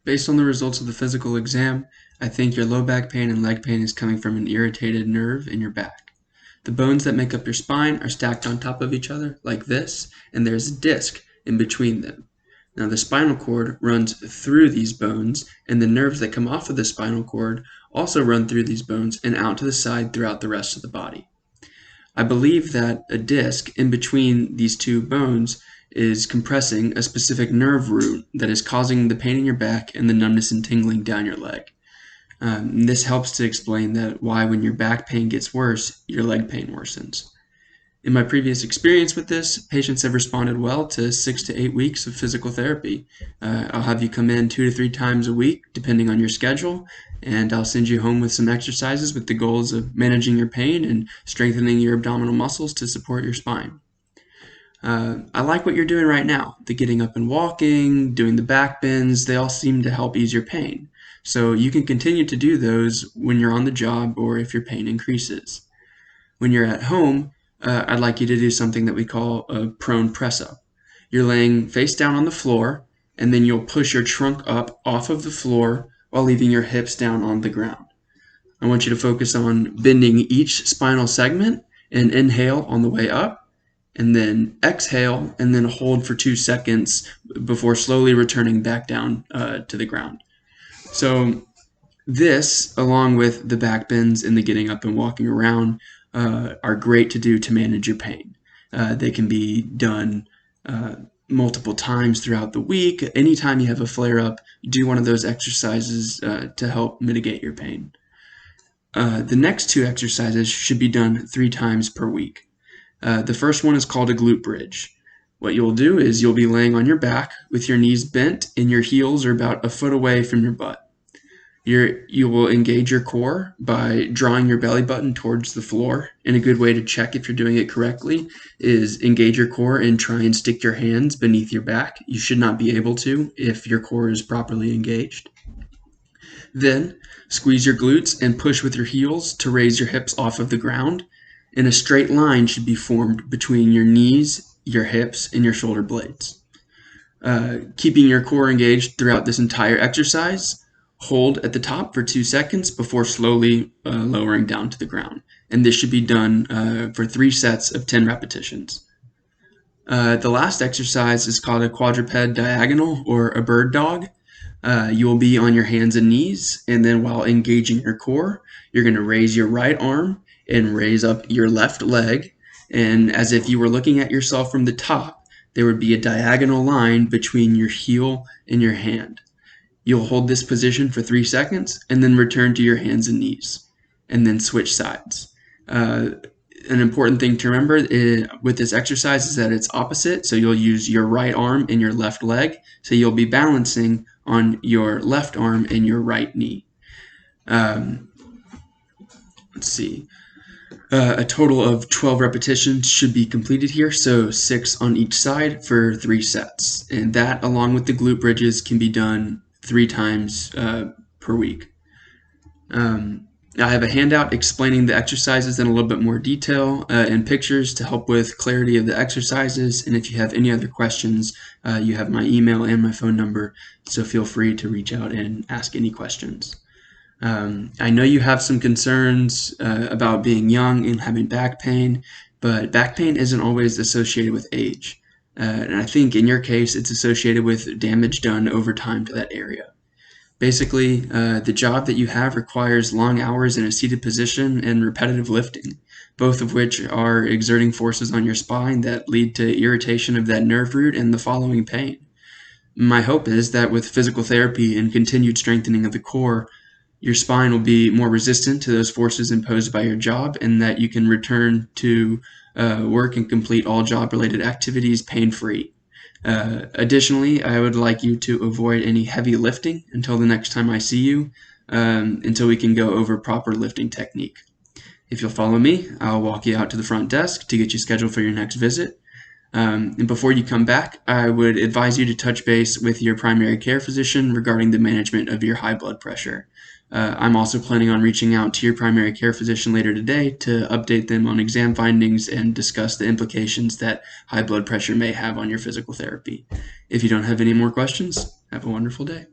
Based on the results of the physical exam, I think your low back pain and leg pain is coming from an irritated nerve in your back. The bones that make up your spine are stacked on top of each other like this, and there's a disc in between them. Now the spinal cord runs through these bones, and the nerves that come off of the spinal cord also run through these bones and out to the side throughout the rest of the body. I believe that a disc in between these two bones is compressing a specific nerve root that is causing the pain in your back and the numbness and tingling down your leg. This helps to explain that why when your back pain gets worse, your leg pain worsens. In my previous experience with this, patients have responded well to 6 to 8 weeks of physical therapy. I'll have you come in 2 to 3 times a week, depending on your schedule, and I'll send you home with some exercises with the goals of managing your pain and strengthening your abdominal muscles to support your spine. I like what you're doing right now. The getting up and walking, doing the back bends, they all seem to help ease your pain. So you can continue to do those when you're on the job or if your pain increases. When you're at home, I'd like you to do something that we call a prone press-up. You're laying face down on the floor, and then you'll push your trunk up off of the floor while leaving your hips down on the ground. I want you to focus on bending each spinal segment and inhale on the way up, and then exhale, and then hold for 2 seconds before slowly returning back down to the ground. So this, along with the back bends and the getting up and walking around, are great to do to manage your pain. They can be done multiple times throughout the week. Anytime you have a flare-up, do one of those exercises to help mitigate your pain. The next 2 exercises should be done 3 times per week. The first one is called a glute bridge. What you'll do is you'll be laying on your back with your knees bent and your heels are about 1 foot away from your butt. You will engage your core by drawing your belly button towards the floor, and a good way to check if you're doing it correctly is engage your core and try and stick your hands beneath your back. You should not be able to if your core is properly engaged. Then squeeze your glutes and push with your heels to raise your hips off of the ground, and a straight line should be formed between your knees, your hips, and your shoulder blades. Keeping your core engaged throughout this entire exercise, hold at the top for 2 seconds before slowly lowering down to the ground. And this should be done for 3 sets of 10 repetitions. The last exercise is called a quadruped diagonal or a bird dog. You will be on your hands and knees, and then while engaging your core, you're going to raise your right arm and raise up your left leg. And as if you were looking at yourself from the top, there would be a diagonal line between your heel and your hand. You'll hold this position for 3 seconds and then return to your hands and knees and then switch sides. An important thing to remember with this exercise is that it's opposite. So you'll use your right arm and your left leg. So you'll be balancing on your left arm and your right knee. Let's see. A total of 12 repetitions should be completed here, so 6 on each side for 3 sets. And that, along with the glute bridges, can be done 3 times per week. I have a handout explaining the exercises in a little bit more detail and pictures to help with clarity of the exercises. And if you have any other questions, you have my email and my phone number, so feel free to reach out and ask any questions. I know you have some concerns about being young and having back pain, but back pain isn't always associated with age. And I think in your case, it's associated with damage done over time to that area. Basically, the job that you have requires long hours in a seated position and repetitive lifting, both of which are exerting forces on your spine that lead to irritation of that nerve root and the following pain. My hope is that with physical therapy and continued strengthening of the core, your spine will be more resistant to those forces imposed by your job, and that you can return to work and complete all job-related activities pain-free. Additionally, I would like you to avoid any heavy lifting until the next time I see you, until we can go over proper lifting technique. If you'll follow me, I'll walk you out to the front desk to get you scheduled for your next visit. And before you come back, I would advise you to touch base with your primary care physician regarding the management of your high blood pressure. I'm also planning on reaching out to your primary care physician later today to update them on exam findings and discuss the implications that high blood pressure may have on your physical therapy. If you don't have any more questions, have a wonderful day.